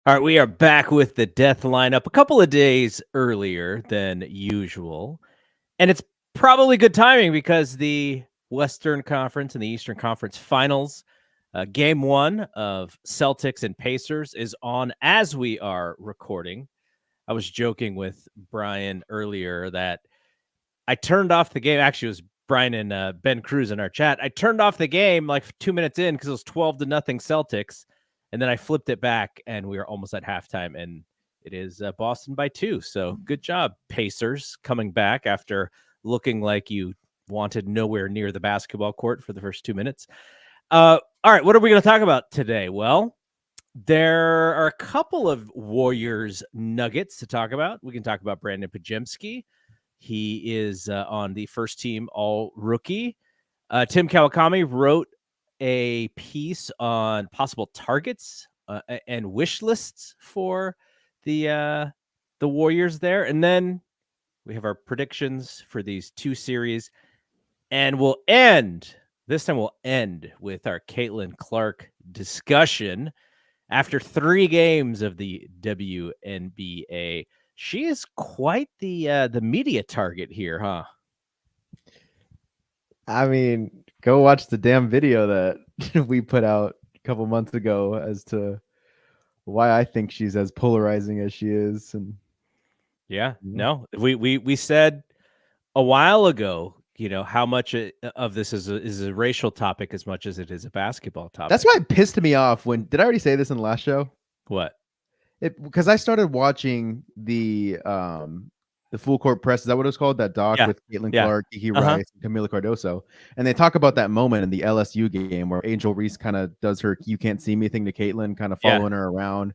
All right, we are back with the death lineup a couple of days earlier than usual. And it's probably good timing because the Western Conference and the Eastern Conference Finals, game one of Celtics and Pacers is on as we are recording. I was joking with Brian earlier that I turned off the game. Actually, it was Brian and Ben Cruz in our chat. I turned off the game like 2 minutes in because it was 12-0 Celtics. And then I flipped it back, and we were almost at halftime, and it is Boston by 2. So good job, Pacers, coming back after looking like you wanted nowhere near the basketball court for the first 2 minutes. All right, what are we going to talk about today? Well, there are a couple of Warriors nuggets to talk about. We can talk about Brandin Podziemski. He is on the first team all-rookie. Tim Kawakami wrote a piece on possible targets and wish lists for the Warriors there. And then we have our predictions for these two series. And we'll end with our Caitlin Clark discussion. After 3 games of the WNBA, she is quite the media target here, huh? I mean, go watch the damn video that we put out a couple months ago as to why I think she's as polarizing as she is. And yeah, no, we said a while ago, how much of this is a racial topic as much as it is a basketball topic. That's why it pissed me off when, did I already say this in the last show? What? Because I started watching the Full Court Press. Is that what it was called? That doc with Caitlin Clark, Kiki Rice, and Camila Cardoso. And they talk about that moment in the LSU game where Angel Reese kind of does her "you can't see me" thing to Caitlin, kind of following her around.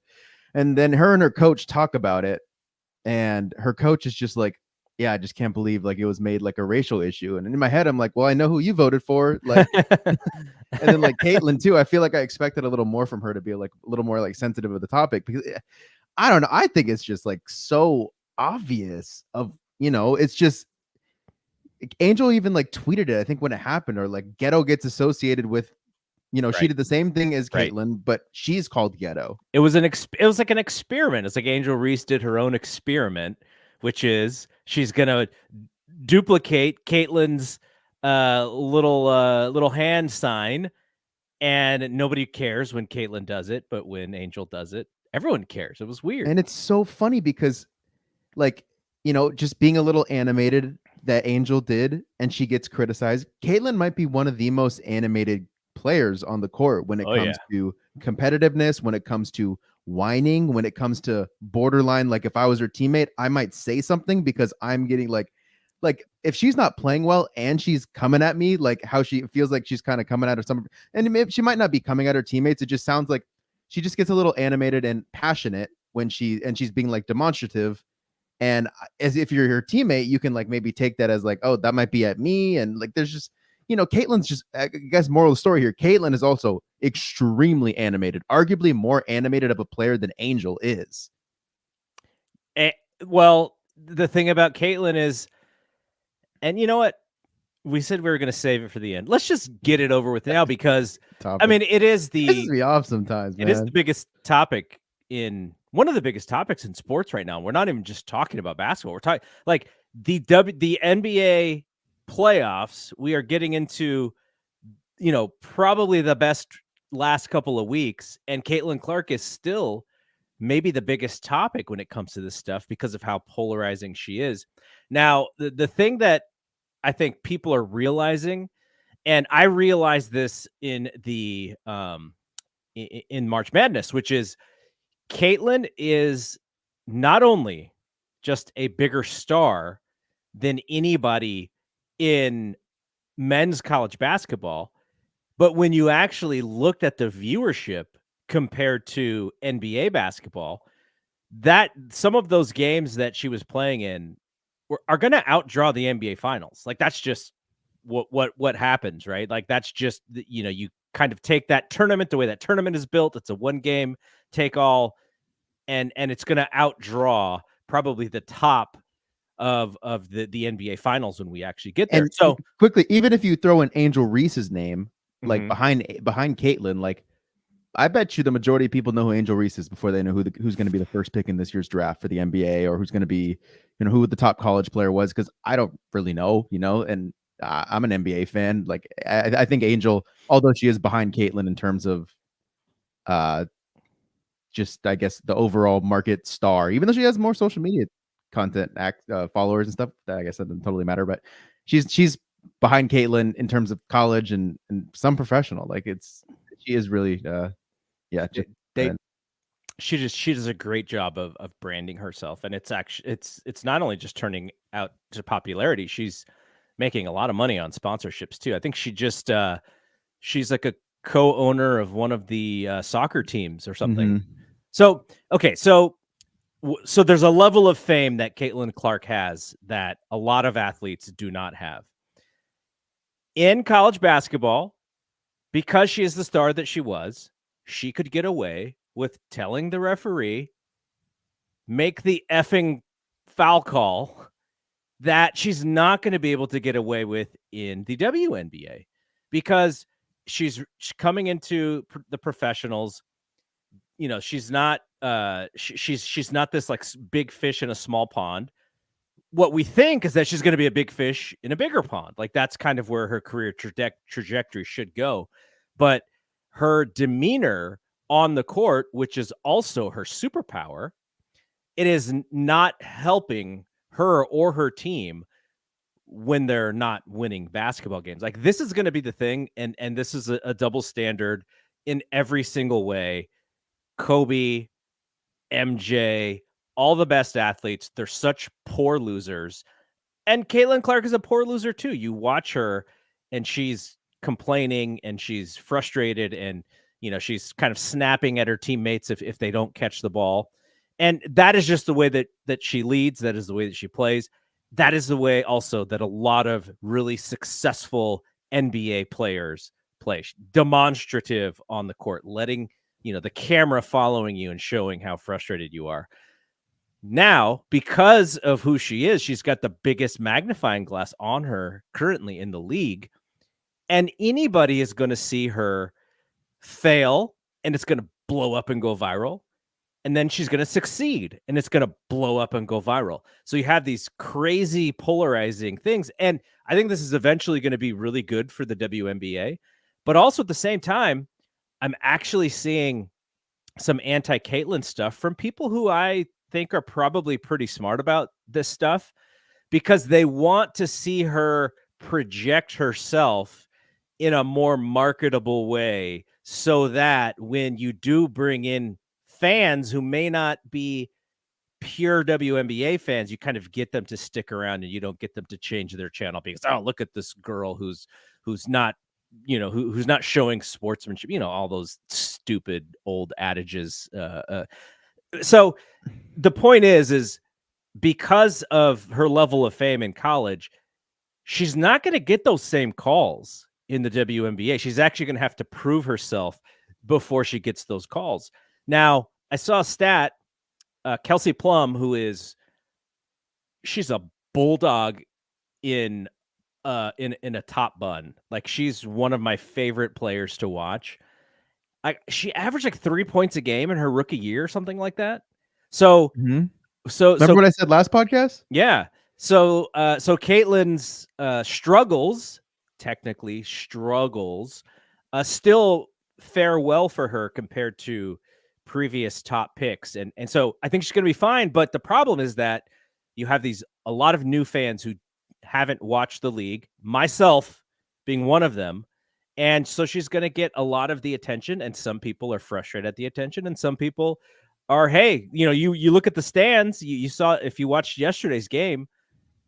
And then her and her coach talk about it. And her coach is just like, yeah, I just can't believe like it was made like a racial issue. And in my head, I'm like, well, I know who you voted for. Like, and then like Caitlin too, I feel like I expected a little more from her to be like a little more like sensitive of the topic, because I don't know. I think it's just like so obvious of, it's just Angel even like tweeted it, I think, when it happened, or like ghetto gets associated with, she did the same thing as Caitlin, but she's called ghetto. It was like an experiment. It's like Angel Reese did her own experiment, which is she's gonna duplicate Caitlin's little hand sign, and nobody cares when Caitlin does it, but when Angel does it, everyone cares. It was weird. And it's so funny because, like, just being a little animated that Angel did, and she gets criticized. Caitlin might be one of the most animated players on the court when it comes to competitiveness, when it comes to whining, when it comes to borderline. Like, if I was her teammate, I might say something because I'm getting like if she's not playing well and she's coming at me, like how she feels like she's kind of coming at her some, and maybe she might not be coming at her teammates. It just sounds like she just gets a little animated and passionate when she's being like demonstrative. And as if you're her teammate, you can like maybe take that as like, oh, that might be at me. And like, there's just, Caitlin's just, I guess, moral of the story here, Caitlin is also extremely animated, arguably more animated of a player than Angel is. Well, the thing about Caitlin is, and you know what? We said we were going to save it for the end. Let's just get it over with now, because I mean, it is the pisses me off sometimes, man. It is the biggest topic one of the biggest topics in sports right now. We're not even just talking about basketball. We're talking like the NBA playoffs. We are getting into, probably the best last couple of weeks, and Caitlin Clark is still maybe the biggest topic when it comes to this stuff because of how polarizing she is. Now, the thing that I think people are realizing, and I realized this in the in March Madness, which is Caitlin is not only just a bigger star than anybody in men's college basketball, but when you actually looked at the viewership compared to NBA basketball, that some of those games that she was playing in are going to outdraw the NBA finals. Like, that's just what happens, right? Like, that's just, you kind of take that tournament, the way that tournament is built. It's a one game take all, and it's going to outdraw probably the top of the NBA finals when we actually get there. And so quickly, even if you throw in Angel Reese's name, like behind Caitlin, like I bet you the majority of people know who Angel Reese is before they know who's going to be the first pick in this year's draft for the NBA, or who's going to be, who the top college player was. Because I don't really know, and I'm an NBA fan. Like I think Angel, although she is behind Caitlyn in terms of, just I guess the overall market star, even though she has more social media content followers and stuff. I guess that doesn't totally matter, but she's behind Caitlyn in terms of college and some professional. Like she is really she does a great job of branding herself, and it's actually it's not only just turning out to popularity, she's making a lot of money on sponsorships too. I think she just she's like a co-owner of one of the soccer teams or something. Mm-hmm. So okay, so there's a level of fame that Caitlin Clark has that a lot of athletes do not have. In college basketball, because she is the star that she was, she could get away with telling the referee, make the effing foul call, that she's not going to be able to get away with in the WNBA, because she's coming into the professionals. She's not she's not this like big fish in a small pond. What we think is that she's going to be a big fish in a bigger pond. Like that's kind of where her career trajectory should go. But her demeanor on the court, which is also her superpower, it is not helping her or her team when they're not winning basketball games. Like this is going to be the thing. And this is a double standard in every single way. Kobe, MJ, all the best athletes, they're such poor losers. And Caitlin Clark is a poor loser too. You watch her and she's complaining and she's frustrated and, she's kind of snapping at her teammates if they don't catch the ball. And that is just the way that she leads. That is the way that she plays. That is the way also that a lot of really successful NBA players play. Demonstrative on the court, letting, the camera following you and showing how frustrated you are. Now, because of who she is, she's got the biggest magnifying glass on her currently in the league. And anybody is going to see her fail and it's going to blow up and go viral. And then she's going to succeed and it's going to blow up and go viral. So you have these crazy polarizing things. And I think this is eventually going to be really good for the WNBA. But also at the same time, I'm actually seeing some anti-Caitlyn stuff from people who I think are probably pretty smart about this stuff, because they want to see her project herself in a more marketable way, so that when you do bring in fans who may not be pure WNBA fans, you kind of get them to stick around and you don't get them to change their channel because, oh, look at this girl who's not, who's not showing sportsmanship, all those stupid old adages. So the point is because of her level of fame in college, she's not going to get those same calls in the WNBA. She's actually going to have to prove herself before she gets those calls. Now, I saw a stat, Kelsey Plum, she's a bulldog in a top bun. Like she's one of my favorite players to watch. She averaged like 3 points a game in her rookie year or something like that. So, remember what I said last podcast? Yeah. So Caitlin's technically struggles, still fare well for her compared to previous top picks. And so I think she's going to be fine. But the problem is that you have a lot of new fans who haven't watched the league, myself being one of them. And so she's going to get a lot of the attention, and some people are frustrated at the attention, and some people are, hey, you look at the stands, you saw, if you watched yesterday's game,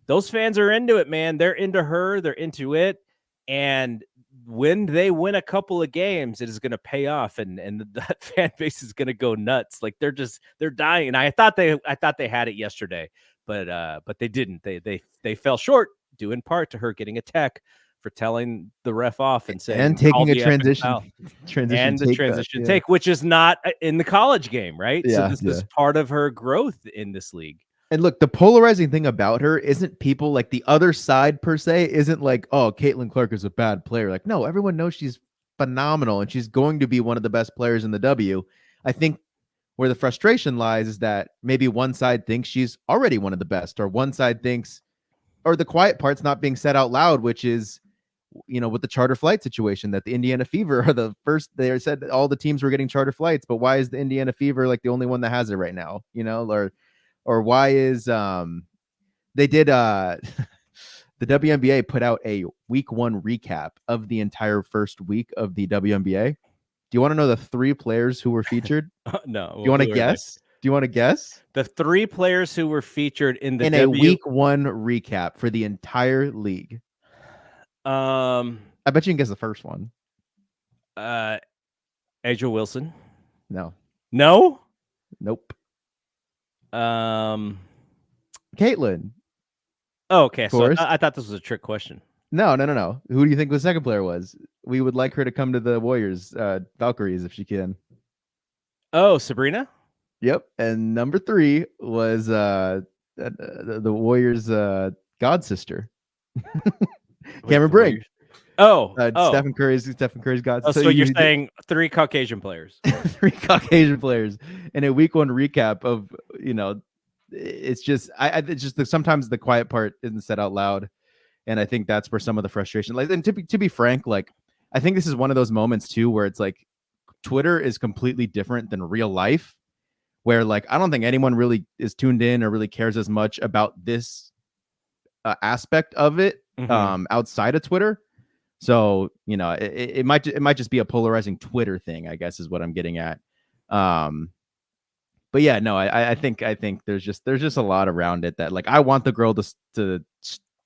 those fans are into it, man. They're into her, they're into it. And when they win a couple of games, it is going to pay off, and that fan base is going to go nuts. Like they're dying. And I thought they had it yesterday, but they didn't. They fell short, due in part to her getting a tech for telling the ref off and saying, and taking a transition take, which is not in the college game, right? Yeah, so this is part of her growth in this league. And look, the polarizing thing about her isn't people like the other side per se isn't like, oh, Caitlin Clark is a bad player. Like, no, everyone knows she's phenomenal, and she's going to be one of the best players in the W. I think where the frustration lies is that maybe one side thinks she's already one of the best, or one side thinks, or the quiet part's not being said out loud, which is, with the charter flight situation, that the Indiana Fever are the first. They said all the teams were getting charter flights, but why is the Indiana Fever like the only one that has it right now? Or why is they did the WNBA put out a week 1 recap of the entire first week of the WNBA. Do you want to know the 3 players who were featured? No. Do you want to guess? Do you want to guess? The 3 players who were featured in a week 1 recap for the entire league. I bet you can guess the first one. Aja Wilson. No. Nope. Caitlin. Oh, okay. So I thought this was a trick question. No. Who do you think the second player was? We would like her to come to the Warriors, Valkyries, if she can. Oh, Sabrina? Yep. And number 3 was the Warriors' god sister, Cameron Brink. Stephen Curry's god sister. So you're saying 3 Caucasian players. 3 Caucasian players in a week 1 recap of, it's just it's just sometimes the quiet part isn't said out loud, and I think that's where some of the frustration lies. And to be frank, like, I think this is one of those moments too where it's like Twitter is completely different than real life, where like I don't think anyone really is tuned in or really cares as much about this aspect of it outside of Twitter. So it might just be a polarizing Twitter thing, I guess, is what I'm getting at. But yeah, no, I think there's just a lot around it that, like, I want the girl to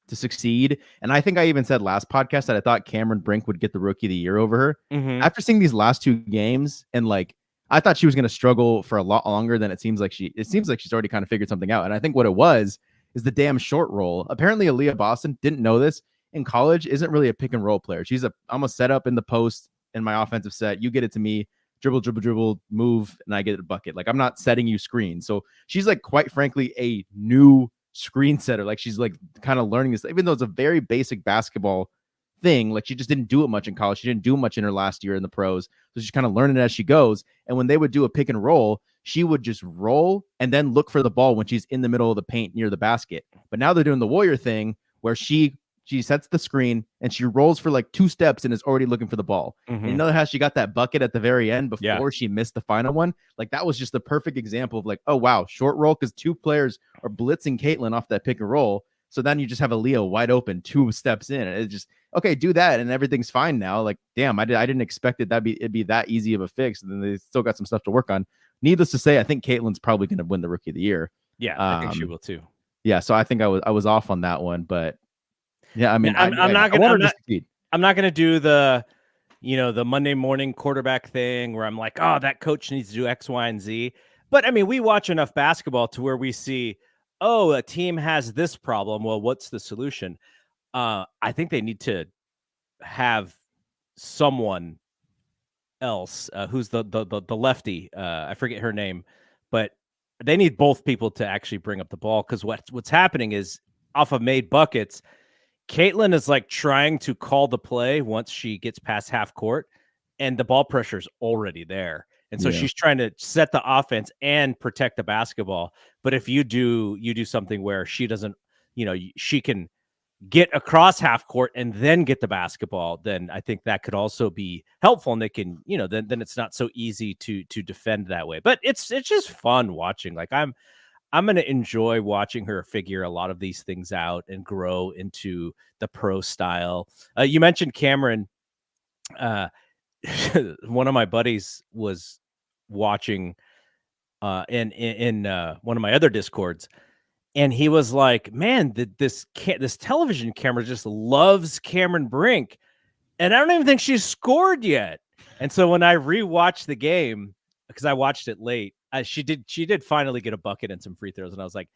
succeed. And I think I even said last podcast that I thought Cameron Brink would get the Rookie of the Year over her. After seeing these last 2 games, and like I thought she was going to struggle for a lot longer than it seems like she's already kind of figured something out. And I think what it was is the damn short roll. Apparently, Aaliyah Boston didn't know this. In college, isn't really a pick and roll player. She's I'm a set up in the post in my offensive set. You get it to me, dribble, move, and I get a bucket. Like, I'm not setting you screens. So she's like, quite frankly, a new screen setter. Like, she's like kind of learning this, even though it's a very basic basketball thing. Like, she just didn't do it much in college. She didn't do much in her last year in the pros. So she's kind of learning as she goes. And when they would do a pick and roll, she would just roll and then look for the ball when she's in the middle of the paint near the basket. But now they're doing the Warrior thing where she sets the screen and she rolls for like 2 steps and is already looking for the ball. And you know how she got that bucket at the very end before she missed the final one? Like, that was just the perfect example of like, oh, wow, short roll, because 2 players are blitzing Caitlin off that pick and roll. So then you just have Aaliyah wide open 2 steps in. And it's just, okay, do that and everything's fine now. Like, damn, I didn't expect it'd be that easy of a fix. And then they still got some stuff to work on. Needless to say, I think Caitlin's probably going to win the Rookie of the Year. Yeah, I think she will too. Yeah, so I think I was off on that one, but yeah, I mean, I'm not going to do the Monday morning quarterback thing where I'm like, oh, that coach needs to do X, Y, and Z. But I mean, we watch enough basketball to where we see, oh, a team has this problem. Well, what's the solution? I think they need to have someone else who's the lefty. I forget her name, but they need both people to actually bring up the ball, because what's happening is, off of made buckets, Caitlin is like trying to call the play once she gets past half court, and the ball pressure is already there. And so she's trying to set the offense and protect the basketball. But if you do something where she doesn't, she can get across half court and then get the basketball, then I think that could also be helpful. And they can, then it's not so easy to defend that way. But it's just fun watching. Like, I'm going to enjoy watching her figure a lot of these things out and grow into the pro style. You mentioned Cameron. One of my buddies was watching in one of my other Discords, and he was like, man, this television camera just loves Cameron Brink. And I don't even think she's scored yet. And so when I rewatched the game, because I watched it late, she did finally get a bucket and some free throws. And I was like,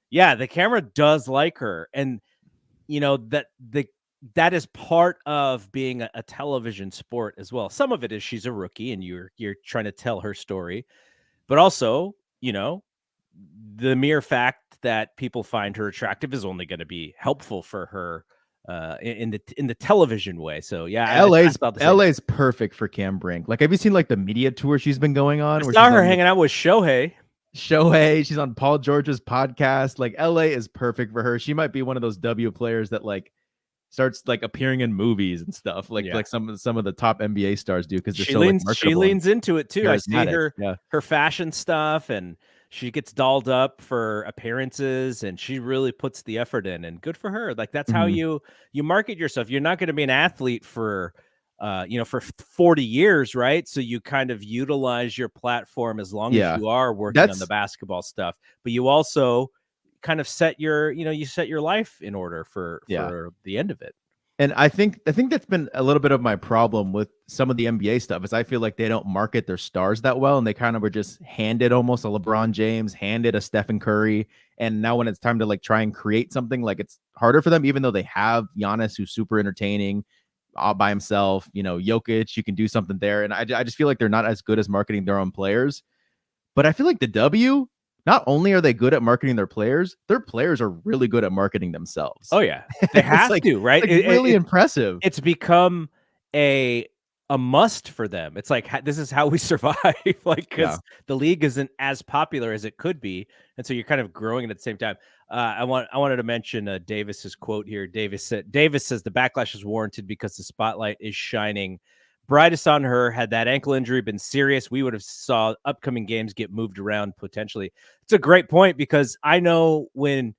yeah, the camera does like her. And, that is part of being a television sport as well. Some of it is she's a rookie and you're trying to tell her story, but also, the mere fact that people find her attractive is only going to be helpful for her in the television way. So yeah, I thought the same. LA's perfect for Cam Brink. Like, have you seen like the media tour she's been going on? I Where saw she's her on hanging out with Shohei. She's on Paul George's podcast. Like, LA is perfect for her. She might be one of those W players that like starts like appearing in movies and stuff, like some of the top NBA stars do, because they're so like she leans into it too. I see her fashion stuff, and she gets dolled up for appearances, and she really puts the effort in, and good for her. Like, that's how you market yourself. You're not going to be an athlete for for 40 years, right? So you kind of utilize your platform as long as you are working on the basketball stuff, but you also kind of set your life in order for the end of it. And I think that's been a little bit of my problem with some of the NBA stuff, is I feel like they don't market their stars that well, and they kind of were just handed almost a LeBron James, handed a Stephen Curry, and now when it's time to like try and create something, like it's harder for them, even though they have Giannis, who's super entertaining all by himself. Jokic, you can do something there, and I just feel like they're not as good as marketing their own players. But I feel like the W, not only are they good at marketing their players are really good at marketing themselves. Oh yeah, they have to, right? It's really impressive. It's become a must for them. It's like, this is how we survive, like, because the league isn't as popular as it could be, and so you're kind of growing it at the same time. I wanted to mention Davis's quote here. Davis says the backlash is warranted because the spotlight is shining brightest on her. Had that ankle injury been serious, we would have saw upcoming games get moved around potentially. It's a great point, because I know when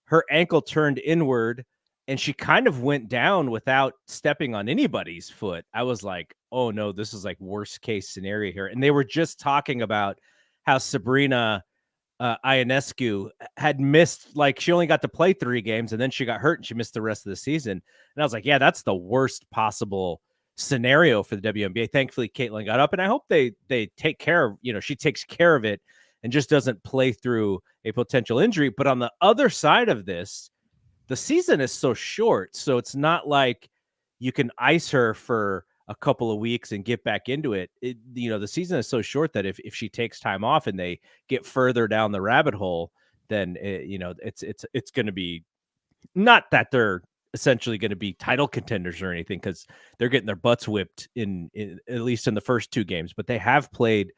her ankle turned inward and she kind of went down without stepping on anybody's foot, I was like, oh no, this is like worst case scenario here. And they were just talking about how Sabrina Ionescu had missed, like, she only got to play 3 games and then she got hurt and she missed the rest of the season. And I was like, yeah, that's the worst possible scenario for the WNBA. Thankfully, Caitlin got up, and I hope they take care of, she takes care of it and just doesn't play through a potential injury. But on the other side of this, the season is so short, so it's not like you can ice her for a couple of weeks and get back into it. The season is so short that if she takes time off and they get further down the rabbit hole, then it's going to be, not that they're essentially going to be title contenders or anything, because they're getting their butts whipped in at least in the first 2 games, but they have played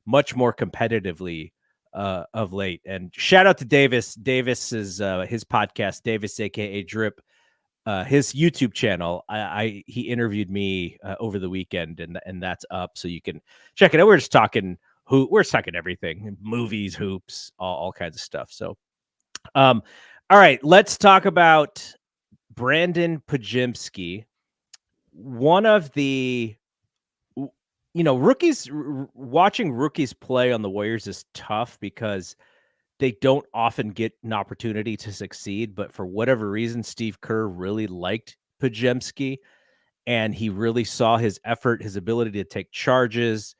much more competitively of late. And shout out to Davis. Davis is his podcast, Davis aka Drip, his YouTube channel. He interviewed me over the weekend, and that's up, so you can check it out. We're just talking everything, movies, hoops, all kinds of stuff. So all right, let's talk about Brandin Podziemski. One of the rookies, watching rookies play on the Warriors is tough because they don't often get an opportunity to succeed. But for whatever reason, Steve Kerr really liked Podziemski, and he really saw his effort, his ability to take charges,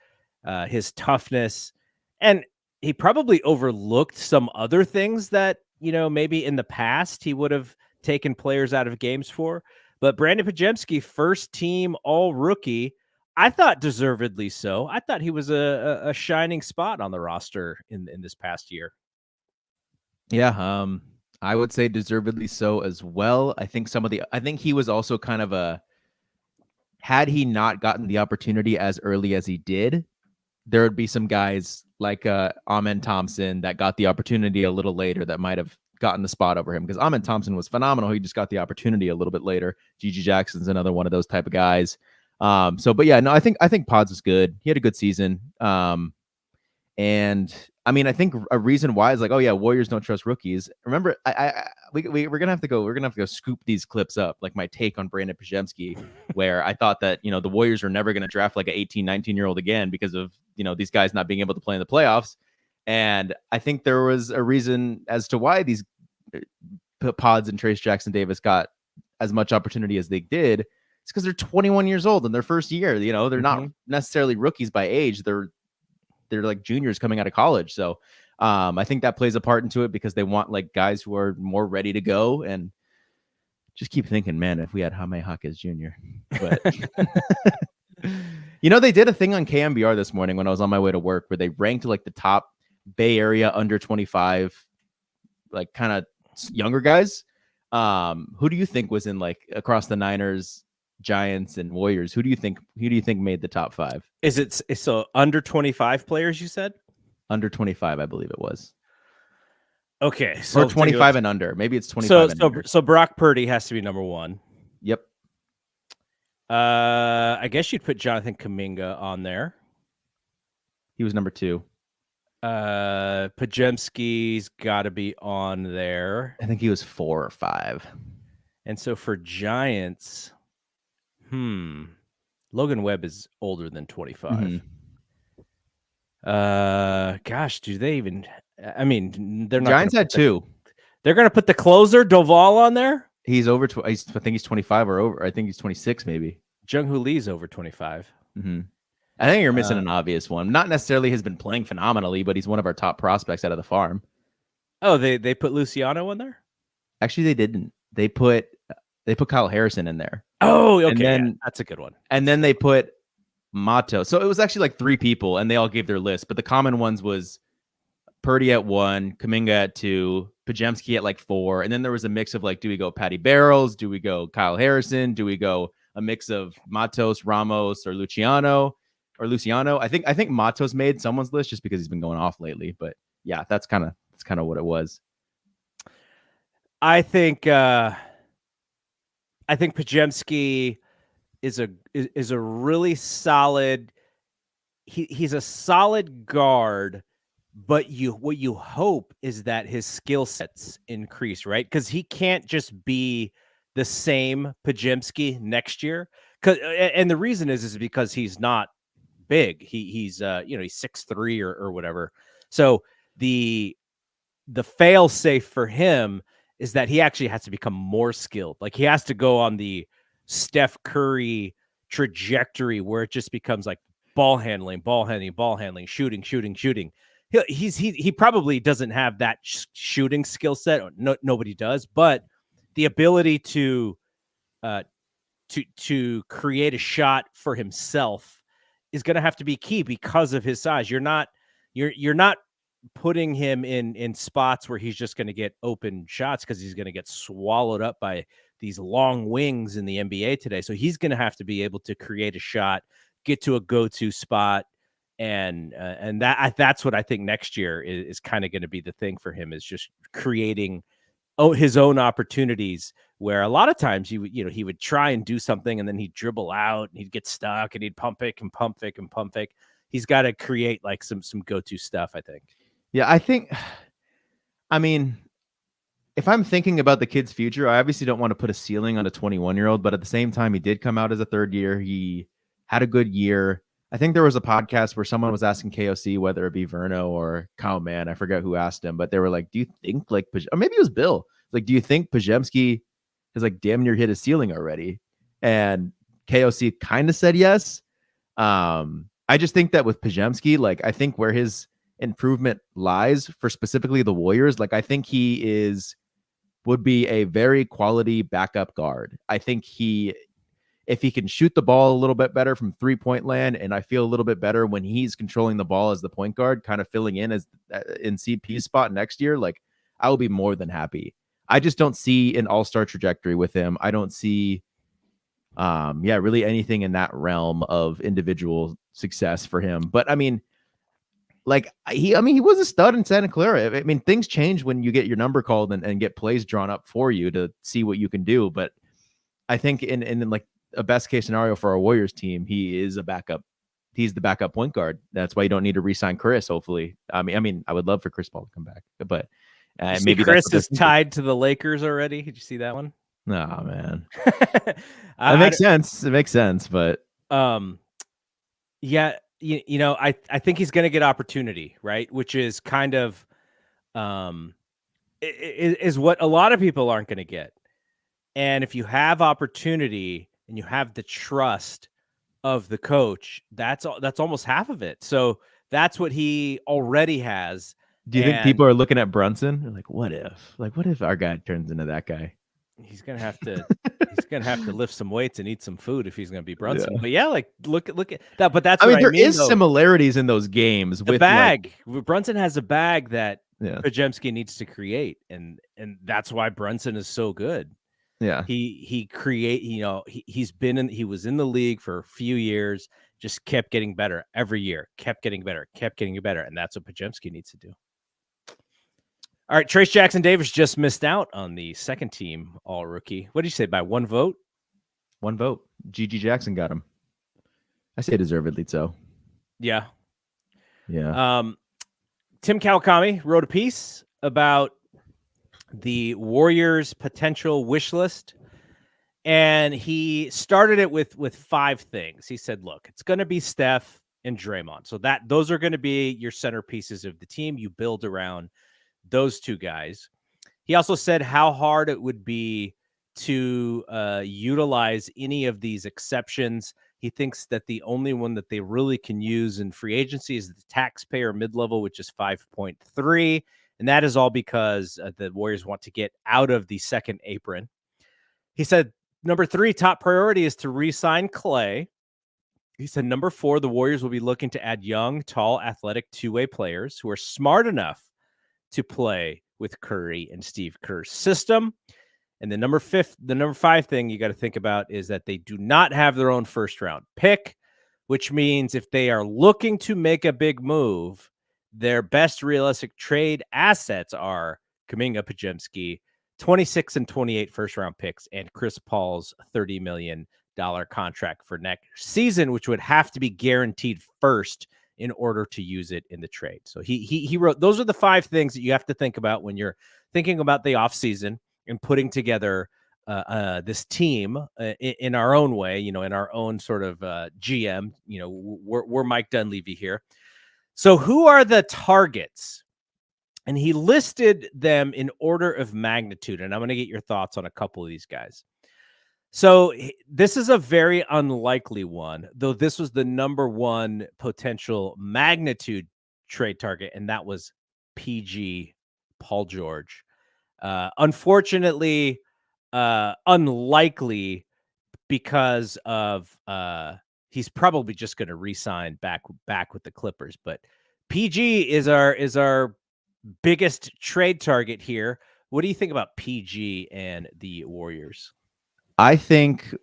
his toughness, and he probably overlooked some other things that, maybe in the past he would have taken players out of games for. But Brandin Podziemski, first team all rookie, I thought deservedly so. I thought he was a shining spot on the roster in this past year. Yeah, I would say deservedly so as well. I think he was also kind of had he not gotten the opportunity as early as he did, there would be some guys like Amen Thompson that got the opportunity a little later that might have gotten the spot over him, because Amen Thompson was phenomenal. He just got the opportunity a little bit later. Gigi Jackson's another one of those type of guys. But yeah, no, I think Pods is good. He had a good season. And I mean, I think a reason why is like, oh yeah, Warriors don't trust rookies. Remember, we're gonna have to go scoop these clips up, like my take on Brandin Podziemski, where I thought that the Warriors are never gonna draft like an 18, 19-year-old again because of these guys not being able to play in the playoffs. And I think there was a reason as to why these Pods and Trace Jackson Davis got as much opportunity as they did. It's because they're 21 years old in their first year. They're not necessarily rookies by age. They're like juniors coming out of college. So I think that plays a part into it, because they want like guys who are more ready to go. And just keep thinking, man, if we had Jaime Jaquez Jr. But they did a thing on KMBR this morning when I was on my way to work, where they ranked like the top Bay Area under 25, like kind of younger guys. Who do you think was in like across the Niners, Giants, and Warriors? Who do you think made the top 5? Is it so under 25 players? You said Under 25, I believe it was. Okay, so or 25 and under. Maybe it's 25 and under. So Brock Purdy has to be number 1. Yep. I guess you'd put Jonathan Kuminga on there. He was number 2. Podziemski's got to be on there. I think he was 4 or 5. And so for Giants, Logan Webb is older than 25. Mm-hmm. Gosh, do they even? I mean, they're not. Giants had 2. They're going to put the closer Doval on there. He's over. I think he's 25 or over. I think he's 26, maybe. Jung-Hoo Lee's over 25. Mm-hmm. I think you're missing an obvious one. Not necessarily has been playing phenomenally, but he's one of our top prospects out of the farm. Oh, they put Luciano in there? Actually, they didn't. They put Kyle Harrison in there. Oh, okay. And then, that's a good one. And then they put Mato. So it was actually like 3 people, and they all gave their list. But the common ones was Purdy at 1, Kuminga at 2, Podziemski at like 4, and then there was a mix of like, do we go Patty Barrels? Do we go Kyle Harrison? Do we go a mix of Matos, Ramos, or Luciano? I think Matos made someone's list just because he's been going off lately. But yeah, that's kind of what it was. I think Podziemski is a really solid. He's a solid guard, but what you hope is that his skill sets increase, right? Because he can't just be the same Podziemski next year. And the reason is because he's not big. He's 6'3" or whatever. So the fail safe for him is that he actually has to become more skilled. Like he has to go on the Steph Curry trajectory where it just becomes like ball handling, shooting. He probably doesn't have that shooting skill set. Nobody does, but the ability to create a shot for himself is going to have to be key because of his size. You're not putting him in spots where he's just going to get open shots because he's going to get swallowed up by these long wings in the NBA today. So he's going to have to be able to create a shot, get to a go-to spot, and that's what I think next year is kind of going to be the thing for him, is just creating his own opportunities, where a lot of times he would try and do something and then he'd dribble out and he'd get stuck and he'd pump fake. He's got to create like some go-to stuff, I think. Yeah, I mean, if I'm thinking about the kid's future, I obviously don't want to put a ceiling on a 21-year-old, but at the same time, he did come out as a third year. He had a good year. I think there was a podcast where someone was asking KOC whether it be Verno or Kyle Mann. I forget who asked him, but they were like, do you think like, or maybe it was Bill, like, do you think Podziemski has like damn near hit his ceiling already? And KOC kind of said yes. I just think that with Podziemski, like, I think where his improvement lies for specifically the Warriors, like, I think he would be a very quality backup guard. I think if he can shoot the ball a little bit better from 3-point land, and I feel a little bit better when he's controlling the ball as the point guard, kind of filling in as in CP's spot next year, like, I will be more than happy. I just don't see an all-star trajectory with him. I don't see, really anything in that realm of individual success for him. But I mean, like, he was a stud in Santa Clara. I mean, things change when you get your number called and get plays drawn up for you to see what you can do. But I think in like a best case scenario for our Warriors team, he is a backup. He's the backup point guard. That's why you don't need to re-sign Chris. Hopefully, I mean, I would love for Chris Paul to come back, but maybe Chris is tied to the Lakers already. Did you see that one? Oh man, that makes sense. It makes sense, but yeah, I think he's going to get opportunity, right? Which is kind of is what a lot of people aren't going to get. And if you have opportunity and you have the trust of the coach, that's almost half of it. So that's what he already has. Do you think people are looking at Brunson? They're like, what if our guy turns into that guy? He's gonna have to lift some weights and eat some food if he's gonna be Brunson. Yeah. But yeah, like look at that. But that's there is similarities in those games. The bag. Brunson has a bag that Yeah. Podziemski needs to create, and that's why Brunson is so good. Yeah. He create, he was in the league for a few years, just kept getting better every year, kept getting better, and that's what Podziemski needs to do. All right, Trace Jackson Davis just missed out on the second team all rookie. What did you say, by one vote? One vote. GG Jackson got him. I say deservedly so. Yeah. Yeah. Tim Kawakami wrote a piece about the Warriors' potential wish list, and he started it with 5 things. He said, look, it's going to be Steph and Draymond. So those are going to be your centerpieces of the team. You build around those 2 guys. He also said how hard it would be to utilize any of these exceptions. He thinks that the only one that they really can use in free agency is the taxpayer mid-level, which is 5.3. And that is all because the Warriors want to get out of the second apron. He said, number 3, top priority is to re-sign Clay. He said, number 4, the Warriors will be looking to add young, tall, athletic two-way players who are smart enough to play with Curry and Steve Kerr's system. And the number 5 thing you got to think about is that they do not have their own first round pick, which means if they are looking to make a big move, their best realistic trade assets are Kuminga, Podziemski, 26 and 28 first round picks, and Chris Paul's $30 million contract for next season, which would have to be guaranteed first in order to use it in the trade. So he wrote, those are the 5 things that you have to think about when you're thinking about the offseason and putting together this team in our own way, in our own sort of GM. We're Mike Dunleavy here. So who are the targets? And he listed them in order of magnitude. And I'm going to get your thoughts on a couple of these guys. So this is a very unlikely one, though this was the number 1 potential magnitude trade target, and that was PG, Paul George. Unfortunately, unlikely because of he's probably just going to re-sign back with the Clippers. But PG is our biggest trade target here. What do you think about PG and the Warriors? I think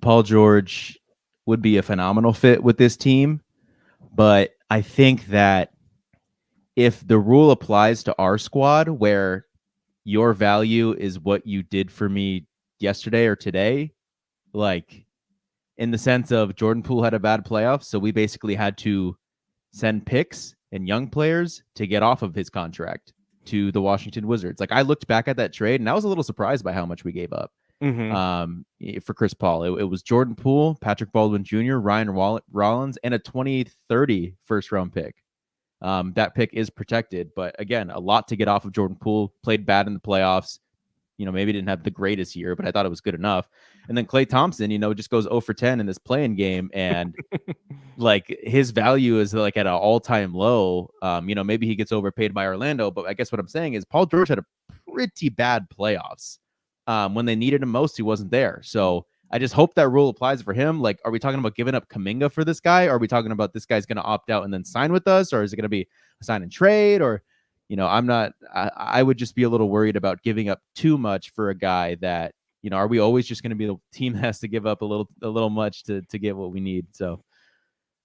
Paul George would be a phenomenal fit with this team, but I think that if the rule applies to our squad where your value is what you did for me yesterday or today, like in the sense of Jordan Poole had a bad playoff, so we basically had to send picks and young players to get off of his contract to the Washington Wizards. Like I looked back at that trade and I was a little surprised by how much we gave up. For Chris Paul. It was Jordan Poole, Patrick Baldwin Jr., Ryan Rollins, and a 2030 first round pick. That pick is protected, but again, a lot to get off of Jordan Poole. Played bad in the playoffs. Maybe didn't have the greatest year, but I thought it was good enough. And then Klay Thompson, just goes 0 for 10 in this playing game, and like his value is like at an all-time low. Maybe he gets overpaid by Orlando, but I guess what I'm saying is Paul George had a pretty bad playoffs. When they needed him most, he wasn't there. So I just hope that rule applies for him. Like, are we talking about giving up Kuminga for this guy? Or are we talking about this guy's going to opt out and then sign with us? Or is it going to be a sign and trade? Or, I would just be a little worried about giving up too much for a guy that, are we always just going to be the team that has to give up a little much to get what we need? So,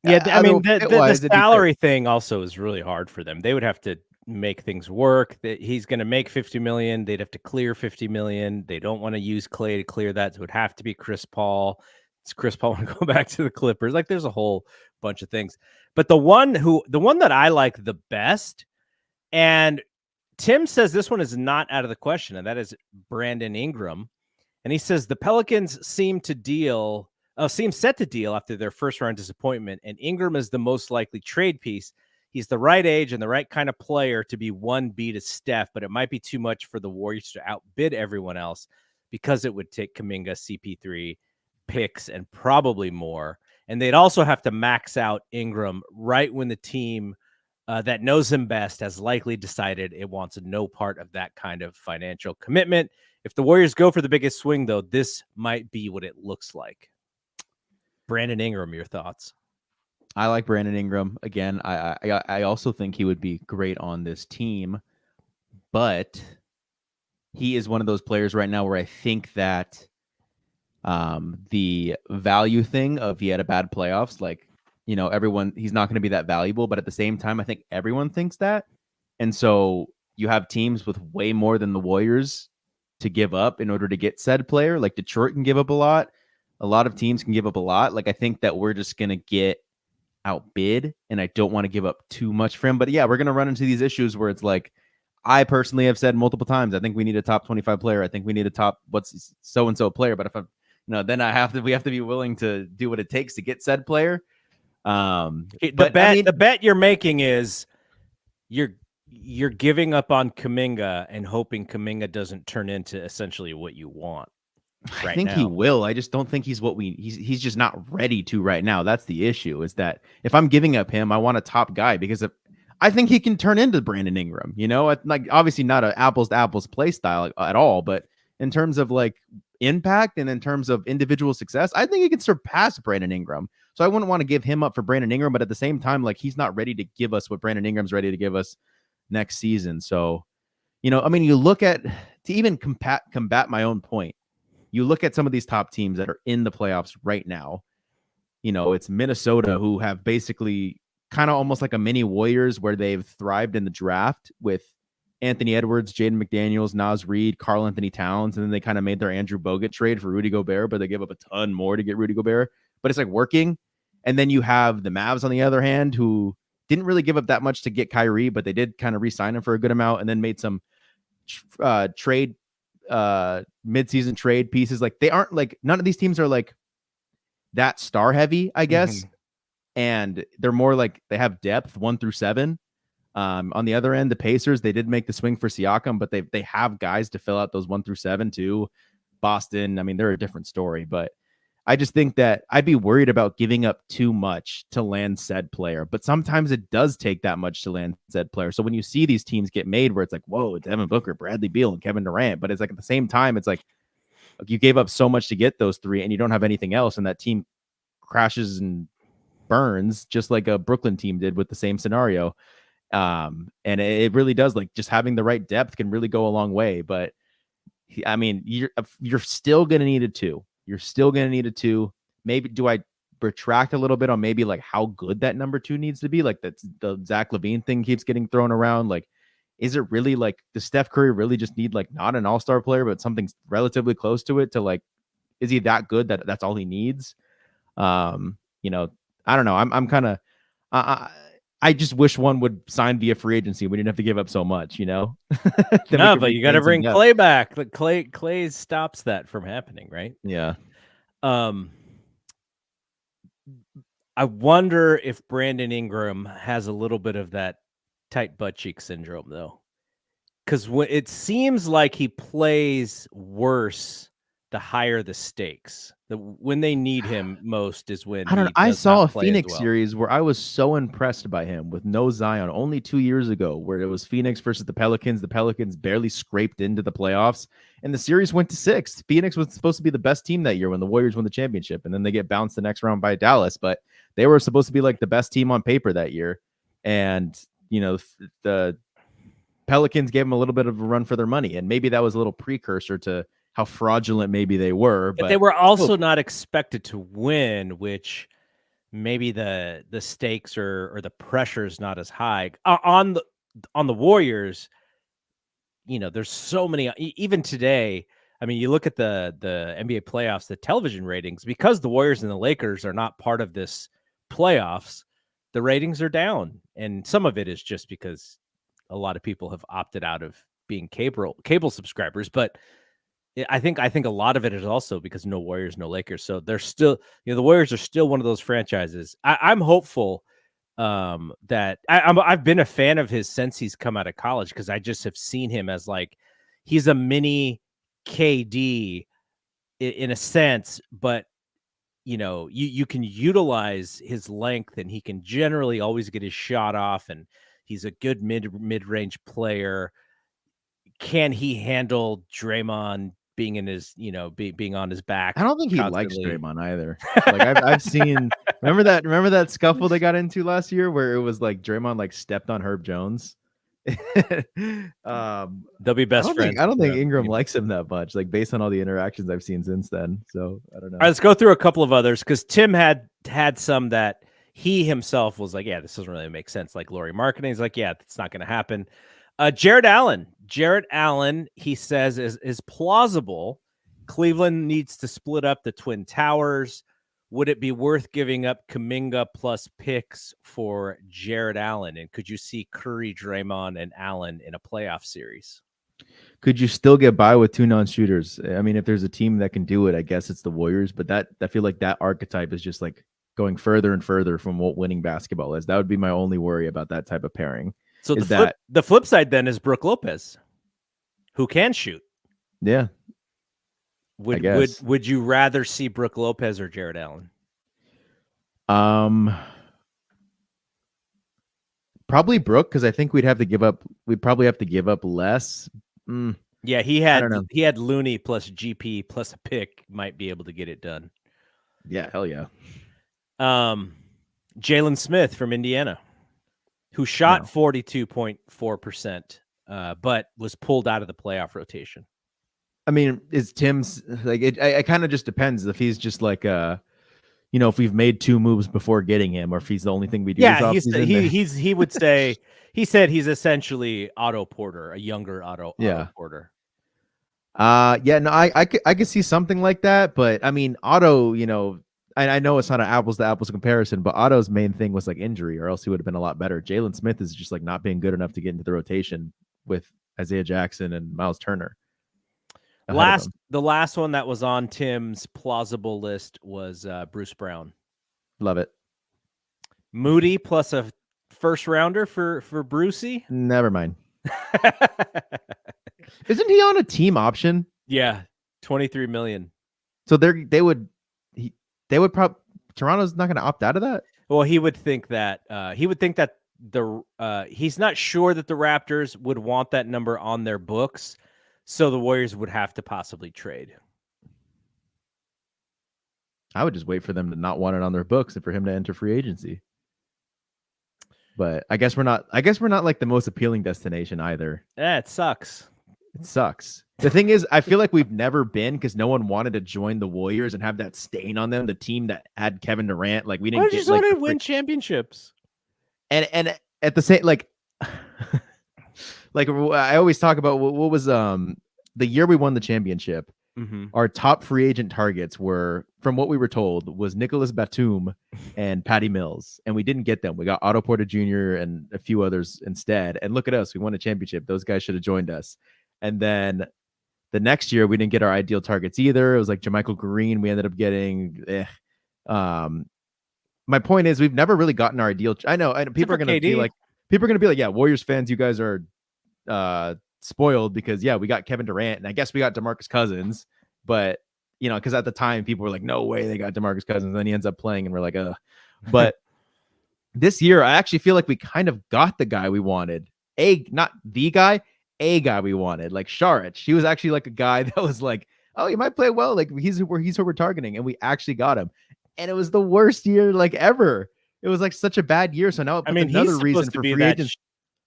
yeah, I mean, the salary thing also is really hard for them. They would have to make things work. That he's going to make $50 million. They'd have to clear $50 million. They don't want to use Clay to clear that. So it would have to be Chris Paul. It's Chris Paul want to go back to the Clippers. Like there's a whole bunch of things, but the one that I like the best, and Tim says this one is not out of the question, and that is Brandon Ingram. And he says the Pelicans seem set to deal after their first round disappointment, and Ingram is the most likely trade piece. He's the right age and the right kind of player to be 1B to Steph, but it might be too much for the Warriors to outbid everyone else because it would take Kuminga, CP3, picks, and probably more. And they'd also have to max out Ingram right when the team that knows him best has likely decided it wants no part of that kind of financial commitment. If the Warriors go for the biggest swing, though, this might be what it looks like. Brandon Ingram, your thoughts? I like Brandon Ingram. Again, I also think he would be great on this team, but he is one of those players right now where I think that the value thing of he had a bad playoffs, like, he's not going to be that valuable, but at the same time, I think everyone thinks that. And so you have teams with way more than the Warriors to give up in order to get said player. Like Detroit can give up a lot. A lot of teams can give up a lot. Like I think that we're just going to get outbid, and I don't want to give up too much for him. But yeah, we're going to run into these issues where it's like, I personally have said multiple times, I think we need a top 25 player. I think we need a top what's so-and-so player. But if I'm, then we have to be willing to do what it takes to get said player. The bet you're making is you're giving up on Kuminga and hoping Kuminga doesn't turn into essentially what you want. I think he will. I just don't think he's he's just not ready to right now. That's the issue, is that if I'm giving up him, I want a top guy, because I think he can turn into Brandon Ingram, like obviously not an apples to apples play style at all, but in terms of like impact and in terms of individual success, I think he can surpass Brandon Ingram. So I wouldn't want to give him up for Brandon Ingram, but at the same time, like he's not ready to give us what Brandon Ingram's ready to give us next season. So, you look at, to even combat my own point, you look at some of these top teams that are in the playoffs right now. It's Minnesota, who have basically kind of almost like a mini Warriors, where they've thrived in the draft with Anthony Edwards, Jaden McDaniels, Naz Reid, Karl Anthony Towns, and then they kind of made their Andrew Bogut trade for Rudy Gobert, but they gave up a ton more to get Rudy Gobert. But it's like working. And then you have the Mavs on the other hand, who didn't really give up that much to get Kyrie, but they did kind of re-sign him for a good amount, and then made some mid-season trade pieces. Like they aren't like, none of these teams are like that star heavy, I guess. Mm-hmm. And they're more like they have depth 1 through 7. On the other end, the Pacers, they did make the swing for Siakam, but they have guys to fill out those 1 through 7 too. Boston, I mean, they're a different story, but I just think that I'd be worried about giving up too much to land said player. But sometimes it does take that much to land said player. So when you see these teams get made where it's like, whoa, it's Devin Booker, Bradley Beal, and Kevin Durant, but it's like at the same time, it's like you gave up so much to get those 3 and you don't have anything else, and that team crashes and burns just like a Brooklyn team did with the same scenario. And it really does, like, just having the right depth can really go a long way. But I mean, you're still going to need a 2. You're still going to need a 2. Maybe do I retract a little bit on maybe like how good that number 2 needs to be? Like that's the Zach LaVine thing keeps getting thrown around. Like, is it really like, does Steph Curry really just need like not an all-star player, but something relatively close to it to like, is he that good that that's all he needs? I don't know. I'm kind of, I just wish one would sign via free agency. We didn't have to give up so much, No, but you got to bring Clay back. But Clay stops that from happening, right? Yeah. I wonder if Brandon Ingram has a little bit of that tight butt cheek syndrome, though, because it seems like he plays worse the higher the stakes. When they need him most is when I don't know. I saw a Phoenix series where I was so impressed by him with no Zion only 2 years ago, where it was Phoenix versus the Pelicans. The Pelicans barely scraped into the playoffs, and the series went to 6. Phoenix was supposed to be the best team that year when the Warriors won the championship, and then they get bounced the next round by Dallas. But they were supposed to be like the best team on paper that year, and the Pelicans gave them a little bit of a run for their money, and maybe that was a little precursor to how fraudulent maybe they were, but they were also not expected to win, which maybe the stakes or the pressure is not as high on the Warriors. There's so many, even today. I mean, you look at the NBA playoffs, the television ratings, because the Warriors and the Lakers are not part of this playoffs, the ratings are down. And some of it is just because a lot of people have opted out of being cable subscribers, but I think a lot of it is also because no Warriors, no Lakers. So they're still, the Warriors are still one of those franchises. I'm hopeful that I've been a fan of his since he's come out of college, because I just have seen him as like, he's a mini KD in a sense, but you can utilize his length, and he can generally always get his shot off, and he's a good mid-range player. Can he handle Draymond being in his, being on his back? I don't think he likes Draymond either. Like I've seen, remember that scuffle they got into last year where it was like Draymond like stepped on Herb Jones, They'll be best friends. I don't think forever. Ingram likes him that much, like based on all the interactions I've seen since then. So I don't know. All right, let's go through a couple of others because Tim had some that he himself was like, yeah, this doesn't really make sense. Like Laurie Marketing, he's like, yeah, it's not going to happen. Jared Allen, he says is plausible. Cleveland needs to split up the Twin Towers. Would it be worth giving up Kuminga plus picks for Jared Allen? And could you see Curry, Draymond, and Allen in a playoff series? Could you still get by with 2 non-shooters? I mean, if there's a team that can do it, I guess it's the Warriors. But I feel like that archetype is just like going further and further from what winning basketball is. That would be my only worry about that type of pairing. So the flip side then is Brook Lopez, who can shoot. Yeah. Would you rather see Brook Lopez or Jared Allen? Probably Brook, because I think we'd probably have to give up less. Yeah, he had Looney plus GP plus a pick, might be able to get it done. Yeah, hell yeah. Jalen Smith from Indiana, who shot 42.4%, but was pulled out of the playoff rotation. I mean, is Tim's like it kind of just depends if he's just like if we've made 2 moves before getting him, or if he's the only thing we do. Yeah, he would say he said he's essentially Otto Porter, a younger Otto Porter. I could see something like that, but I mean, Otto, I know it's not an apples to apples comparison, but Otto's main thing was like injury, or else he would have been a lot better. Jalen Smith is just like not being good enough to get into the rotation with Isaiah Jackson and Miles Turner. The last one that was on Tim's plausible list was Bruce Brown. Love it. Moody plus a first rounder for Brucey. Never mind. Isn't he on a team option? Yeah, $23 million. So they would probably Toronto's not going to opt out of that. Well, he would think that he's not sure that the Raptors would want that number on their books. So the Warriors would have to possibly trade. I would just wait for them to not want it on their books and for him to enter free agency. But I guess we're not like the most appealing destination either. Yeah, it sucks. It sucks. The thing is, I feel like we've never been, because no one wanted to join the Warriors and have that stain on them. The team that had Kevin Durant, like we didn't just want to win championships. And at the same like I always talk about what was the year we won the championship. Mm-hmm. Our top free agent targets were, from what we were told, was Nicholas Batum and Patty Mills, and we didn't get them. We got Otto Porter Jr. and a few others instead. And look at us, we won a championship. Those guys should have joined us. And then the next year we didn't get our ideal targets either. It was like JaMychal Green. We ended up getting. My point is, we've never really gotten our ideal. I know people are going to be like, yeah, Warriors fans, you guys are spoiled because we got Kevin Durant and I guess we got DeMarcus Cousins, but because at the time people were like, no way they got DeMarcus Cousins, and then he ends up playing and we're like, but this year I actually feel like we kind of got the guy we wanted. Not the guy, a guy we wanted, like Saric. He was actually like a guy that was like, oh, he might play well, like he's who we're targeting, and we actually got him. And it was the worst year like ever. It was like such a bad year. So now it puts another reason for free agents.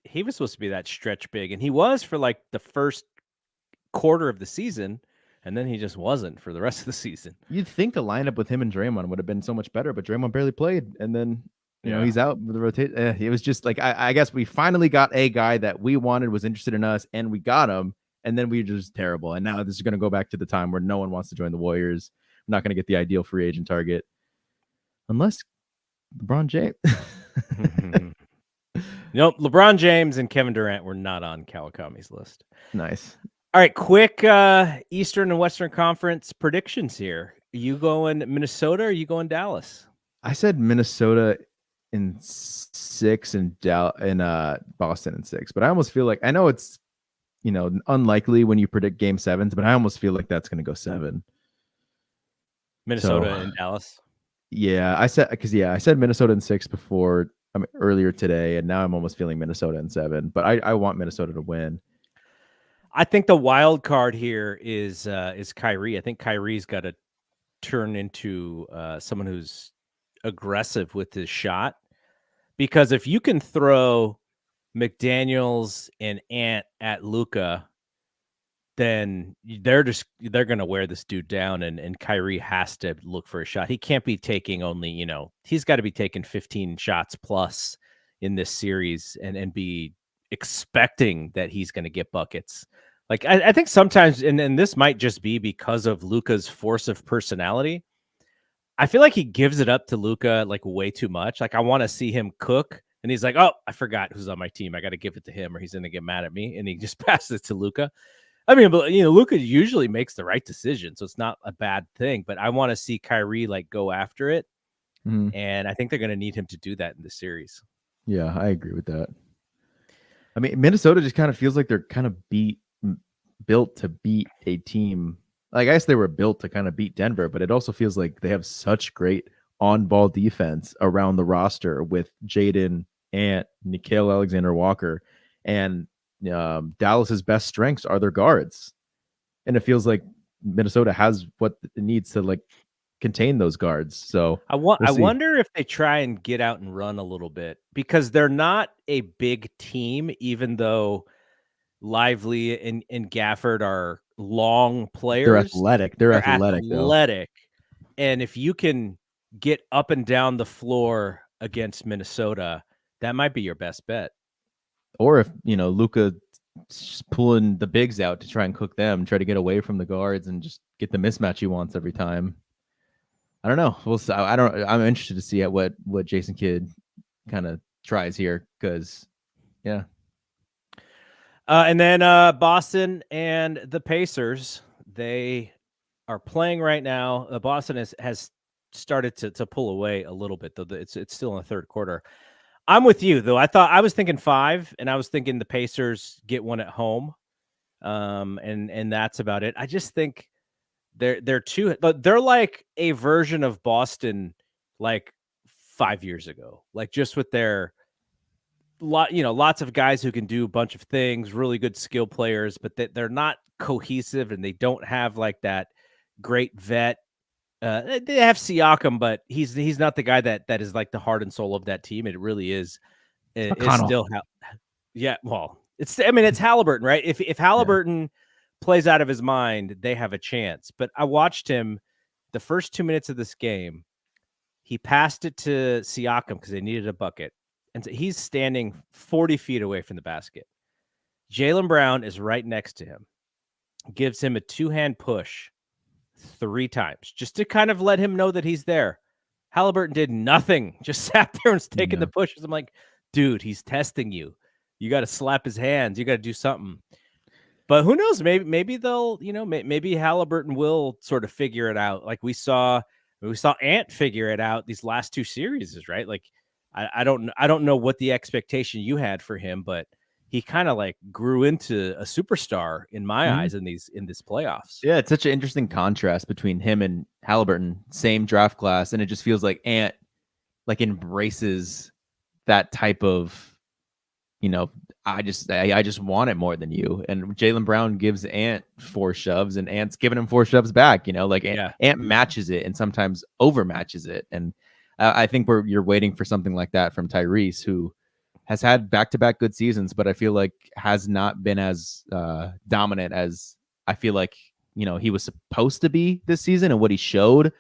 He was supposed to be that stretch big, and he was for like the first quarter of the season, and then he just wasn't for the rest of the season. You'd think a lineup with him and Draymond would have been so much better, but Draymond barely played, and then he's out with the rotation. It was just like I guess we finally got a guy that we wanted, was interested in us, and we got him, and then we were just terrible. And now this is going to go back to the time where no one wants to join the Warriors. I'm not going to get the ideal free agent target unless LeBron James. Nope, LeBron James and Kevin Durant were not on Kawakami's list. Nice. All right, quick Eastern and Western Conference predictions here. Are you going Minnesota or are you going Dallas? I said Minnesota in 6 and Boston in 6, but I almost feel like, I know it's unlikely when you predict game 7s, but I almost feel like that's going to go 7. Minnesota and Dallas. Yeah, I said Minnesota in 6 before. Earlier today, and now I'm almost feeling Minnesota in 7, but I want Minnesota to win. I think the wild card here is Kyrie. I think Kyrie's got to turn into someone who's aggressive with his shot, because if you can throw McDaniels and Ant at Luka, then they're going to wear this dude down, and Kyrie has to look for a shot. He can't be taking only, he's got to be taking 15 shots plus in this series and be expecting that he's going to get buckets. Like, I think sometimes, and this might just be because of Luka's force of personality, I feel like he gives it up to Luka like way too much. Like, I want to see him cook, and he's like, oh, I forgot who's on my team. I got to give it to him or he's going to get mad at me. And he just passes it to Luka. I mean, but Luka usually makes the right decision, so it's not a bad thing. But I want to see Kyrie like go after it, and I think they're going to need him to do that in this series. Yeah, I agree with that. I mean, Minnesota just kind of feels like they're kind of built to beat a team. Like, I guess they were built to kind of beat Denver, but it also feels like they have such great on-ball defense around the roster with Jaden, Ant, Nickeil Alexander-Walker, and Dallas's best strengths are their guards, and it feels like Minnesota has what it needs to like contain those guards. So I wonder if they try and get out and run a little bit, because they're not a big team, even though Lively and Gafford are long players. They're athletic. They're athletic. And if you can get up and down the floor against Minnesota, that might be your best bet. Or if Luka pulling the bigs out to try and cook them, try to get away from the guards and just get the mismatch he wants every time. I don't know. We'll see. I'm interested to see what Jason Kidd kind of tries here, because yeah. And then Boston and the Pacers, they are playing right now. Boston has started to pull away a little bit, though it's still in the third quarter. I'm with you, though. I was thinking 5, and I was thinking the Pacers get one at home, and that's about it. I just think they're too, but they're like a version of Boston, like 5 years ago, like just with their lots of guys who can do a bunch of things, really good skill players, but they're not cohesive, and they don't have like that great vet. They have Siakam, but he's not the guy that is like the heart and soul of that team. It really is. It's still well, it's Halliburton, right? If Halliburton plays out of his mind, they have a chance. But I watched him the first 2 minutes of this game. He passed it to Siakam because they needed a bucket, and so he's standing 40 feet away from the basket. Jaylen Brown is right next to him, gives him a 2-hand push 3 times just to kind of let him know that he's there. Halliburton did nothing, just sat there and was taking the pushes. I'm like, dude, he's testing you. You got to slap his hands. You got to do something. But who knows? Maybe they'll, maybe Halliburton will sort of figure it out. Like we saw Ant figure it out these last 2 series, right? Like I don't know what the expectation you had for him, but he kind of like grew into a superstar in my eyes in this playoffs. Yeah, it's such an interesting contrast between him and Halliburton, same draft class, and it just feels like Ant like embraces that type of, I just want it more than you. And Jaylen Brown gives Ant 4 shoves, and Ant's giving him 4 shoves back. Ant matches it and sometimes overmatches it. And I think you're waiting for something like that from Tyrese, who has had back-to-back good seasons, but I feel like has not been as dominant as I feel like he was supposed to be this season, and what he showed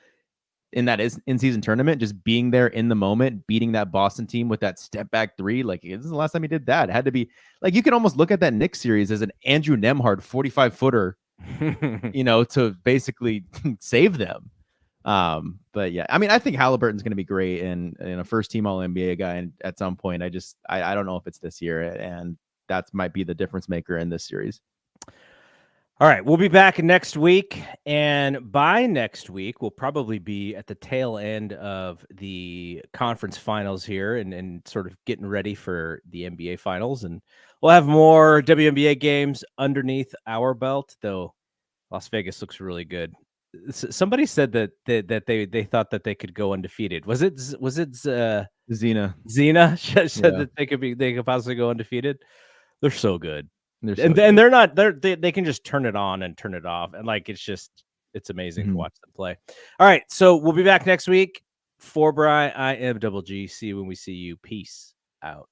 in that in-season tournament, just being there in the moment, beating that Boston team with that step-back 3. Like, this is the last time he did that. It had to be like, you can almost look at that Knicks series as an Andrew Nembhard 45-footer, to basically save them. But yeah, I mean, I think Halliburton's going to be great and a first-team All-NBA guy, and at some point, I don't know if it's this year, and that might be the difference maker in this series. All right, we'll be back next week, and by next week, we'll probably be at the tail end of the conference finals here and sort of getting ready for the NBA finals, and we'll have more WNBA games underneath our belt, though Las Vegas looks really good. Somebody said that they thought that they could go undefeated. Was it Zena? Zena said that they could possibly go undefeated. They're so good. And they're not. They can just turn it on and turn it off, and like it's amazing to watch them play. All right, so we'll be back next week. For Bri, I am Double G. See you when we see you. Peace out.